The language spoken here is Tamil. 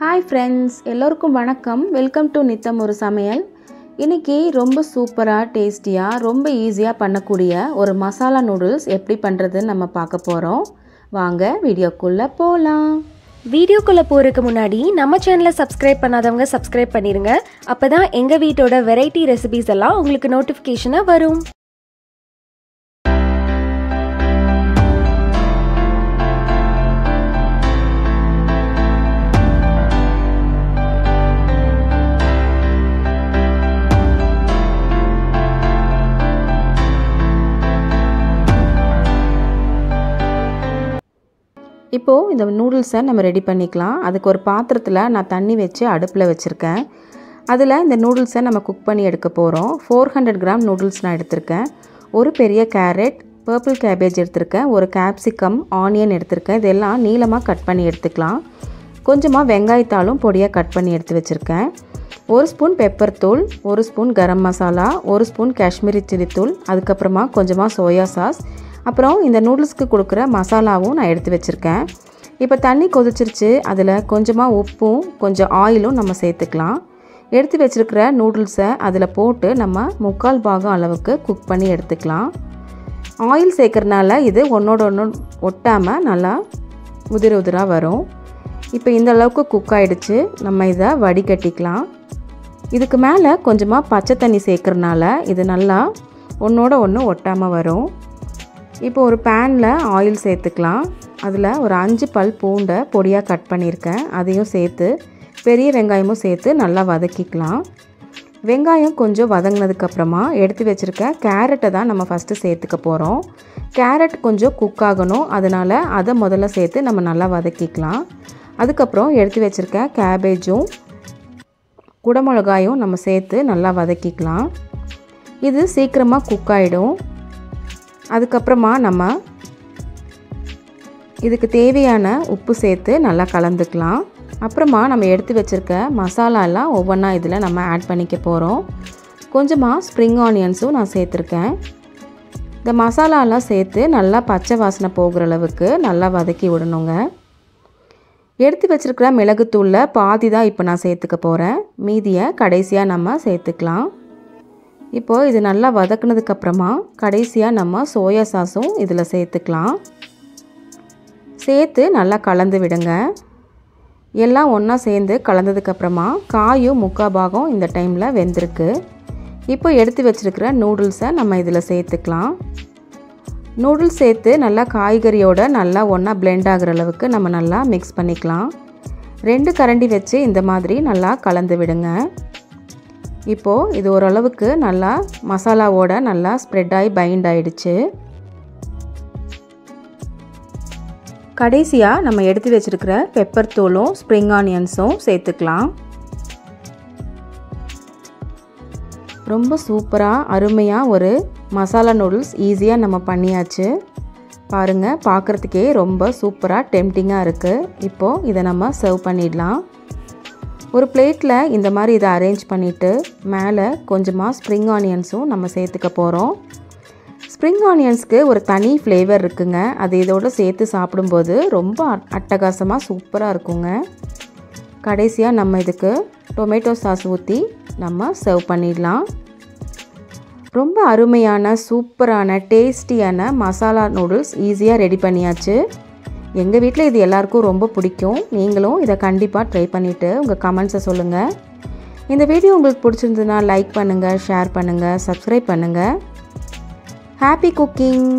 Hi friends, எல்லோருக்கும் வணக்கம். வெல்கம் டு நித்தம் ஒரு சமையல். இன்னைக்கு ரொம்ப சூப்பரா, டேஸ்டியா, ரொம்ப ஈஸியா பண்ணக்கூடிய ஒரு மசாலா நூடுல்ஸ் எப்படி பண்றதுன்னு நம்ம பார்க்க போறோம். வாங்க வீடியோக்குள்ள போலாம். வீடியோக்குள்ள போறதுக்கு முன்னாடி நம்ம சேனலை சப்ஸ்கிரைப் பண்ணாதவங்க சப்ஸ்கிரைப் பண்ணிருங்க. அப்பதான் எங்க வீட்டோட வெரைட்டி ரெசிபீஸ் எல்லாம் உங்களுக்கு நோட்டிஃபிகேஷனா வரும். இப்போ இந்த நூடுல்ஸை நம்ம ரெடி பண்ணிக்கலாம். அதுக்கு ஒரு பாத்திரத்தில் நான் தண்ணி வச்சு அடுப்பில் வச்சுருக்கேன். அதில் இந்த நூடுல்ஸை நம்ம குக் பண்ணி எடுக்க போகிறோம். 400 கிராம் நூடுல்ஸ் நான் எடுத்திருக்கேன். ஒரு பெரிய கேரட், பர்பிள் கேபேஜ் எடுத்திருக்கேன், ஒரு கேப்சிகம், ஆனியன் எடுத்திருக்கேன். இதெல்லாம் நீளமாக கட் பண்ணி எடுத்துக்கலாம். கொஞ்சமாக வெங்காயத்தாலும் பொடியாக கட் பண்ணி எடுத்து வச்சுருக்கேன். 1 ஸ்பூன் பெப்பர் தூள், 1 spoon garam masala, 1 spoon Kashmiri chilli தூள், அதுக்கப்புறமா கொஞ்சமாக சோயா சாஸ், அப்புறம் இந்த நூடுல்ஸ்க்கு கொடுக்குற மசாலாவும் நான் எடுத்து வச்சுருக்கேன். இப்போ தண்ணி கொதிச்சிருச்சு. அதில் கொஞ்சமாக உப்பும் கொஞ்சம் ஆயிலும் நம்ம சேர்த்துக்கலாம். எடுத்து வச்சுருக்கிற நூடுல்ஸை அதில் போட்டு நம்ம 3/4 பாகம் அளவுக்கு குக் பண்ணி எடுத்துக்கலாம். ஆயில் சேர்க்குறதுனால இது ஒன்றோட ஒன்று ஒட்டாமல் நல்லா உதிராக வரும். இப்போ இந்த அளவுக்கு குக் ஆகிடுச்சு. நம்ம இதை வடிகட்டிக்கலாம். இதுக்கு மேலே கொஞ்சமாக பச்சை தண்ணி சேர்க்குறதுனால இது நல்லா ஒன்றோட ஒன்று ஒட்டாமல் வரும். இப்போ ஒரு பேனில் ஆயில் சேர்த்துக்கலாம். அதில் ஒரு 5 பல் பூண்டை பொடியாக கட் பண்ணியிருக்கேன். அதையும் சேர்த்து பெரிய வெங்காயமும் சேர்த்து நல்லா வதக்கிக்கலாம். வெங்காயம் கொஞ்சம் வதங்கினதுக்கப்புறமா எடுத்து வச்சுருக்க கேரட்டை தான் நம்ம ஃபஸ்ட்டு சேர்த்துக்க போகிறோம். கேரட் கொஞ்சம் குக் ஆகணும், அதனால் அதை முதல்ல சேர்த்து நம்ம நல்லா வதக்கிக்கலாம். அதுக்கப்புறம் எடுத்து வச்சுருக்க கேபேஜும் குடமிளகாயும் நம்ம சேர்த்து நல்லா வதக்கிக்கலாம். இது சீக்கிரமாக குக் ஆகிடும். அதுக்கப்புறமா நம்ம இதுக்கு தேவையான உப்பு சேர்த்து நல்லா கலந்துக்கலாம். அப்புறமா நம்ம எடுத்து வச்சுருக்க மசாலாலாம் ஒவ்வொன்றா இதில் நம்ம ஆட் பண்ணிக்க போகிறோம். கொஞ்சமாக ஸ்ப்ரிங் ஆனியன்ஸும் நான் சேர்த்துருக்கேன். இந்த மசாலாலாம் சேர்த்து நல்லா பச்சை வாசனை போகிற அளவுக்கு நல்லா வதக்கி விடணுங்க. எடுத்து வச்சுருக்கிற மிளகுத்தூளில் பாதி தான் இப்போ நான் சேர்த்துக்க போகிறேன். மீதியை கடைசியாக நம்ம சேர்த்துக்கலாம். இப்போது இது நல்லா வதக்குனதுக்கப்புறமா கடைசியாக நம்ம சோயா சாஸும் இதில் சேர்த்துக்கலாம். சேர்த்து நல்லா கலந்து விடுங்க. எல்லாம் ஒன்றா சேர்ந்து கலந்ததுக்கப்புறமா காயும் 3/4 பாகம் இந்த டைமில் வெந்திருக்கு. இப்போ எடுத்து வச்சுருக்கிற நூடுல்ஸை நம்ம இதில் சேர்த்துக்கலாம். நூடுல்ஸ் சேர்த்து நல்லா காய்கறியோட நல்லா ஒன்றா பிளெண்ட் ஆகிற அளவுக்கு நம்ம நல்லா மிக்ஸ் பண்ணிக்கலாம். 2 கரண்டி வச்சு இந்த மாதிரி நல்லா கலந்து விடுங்க. இப்போது இது ஓரளவுக்கு நல்லா மசாலாவோட நல்லா ஸ்ப்ரெட் ஆகி பைண்ட் ஆகிடுச்சு. கடைசியாக நம்ம எடுத்து வச்சுருக்கிற பெப்பர் தூளும் ஸ்ப்ரிங் ஆனியன்ஸும் சேர்த்துக்கலாம். ரொம்ப சூப்பராக அருமையாக ஒரு மசாலா நூடுல்ஸ் ஈஸியாக நம்ம பண்ணியாச்சு. பாருங்கள், பார்க்குறதுக்கே ரொம்ப சூப்பராக டெம்டிங்காக இருக்குது. இப்போது இதை நம்ம சர்வ் பண்ணிடலாம். ஒரு பிளேட்டில் இந்த மாதிரி இதை அரேஞ்ச் பண்ணிவிட்டு மேலே கொஞ்சமாக ஸ்ப்ரிங் ஆனியன்ஸும் நம்ம சேர்த்துக்க போகிறோம். ஸ்ப்ரிங் ஆனியன்ஸ்க்கு ஒரு தனி ஃப்ளேவர் இருக்குங்க. அது இதோடு சேர்த்து சாப்பிடும்போது ரொம்ப அட்டகாசமாக சூப்பராக இருக்குங்க. கடைசியாக நம்ம இதுக்கு டொமேட்டோ சாஸ் ஊற்றி நம்ம சர்வ் பண்ணிடலாம். ரொம்ப அருமையான சூப்பரான டேஸ்டியான மசாலா நூடுல்ஸ் ஈஸியாக ரெடி பண்ணியாச்சு. எங்கள் வீட்டில் இது எல்லாருக்கும் ரொம்ப பிடிக்கும். நீங்களும் இதை கண்டிப்பாக ட்ரை பண்ணிவிட்டு உங்கள் கமெண்ட்ஸை சொல்லுங்கள். இந்த வீடியோ உங்களுக்கு பிடிச்சிருந்ததுன்னா லைக் பண்ணுங்கள், ஷேர் பண்ணுங்கள், சப்ஸ்கிரைப் பண்ணுங்கள். Happy cooking!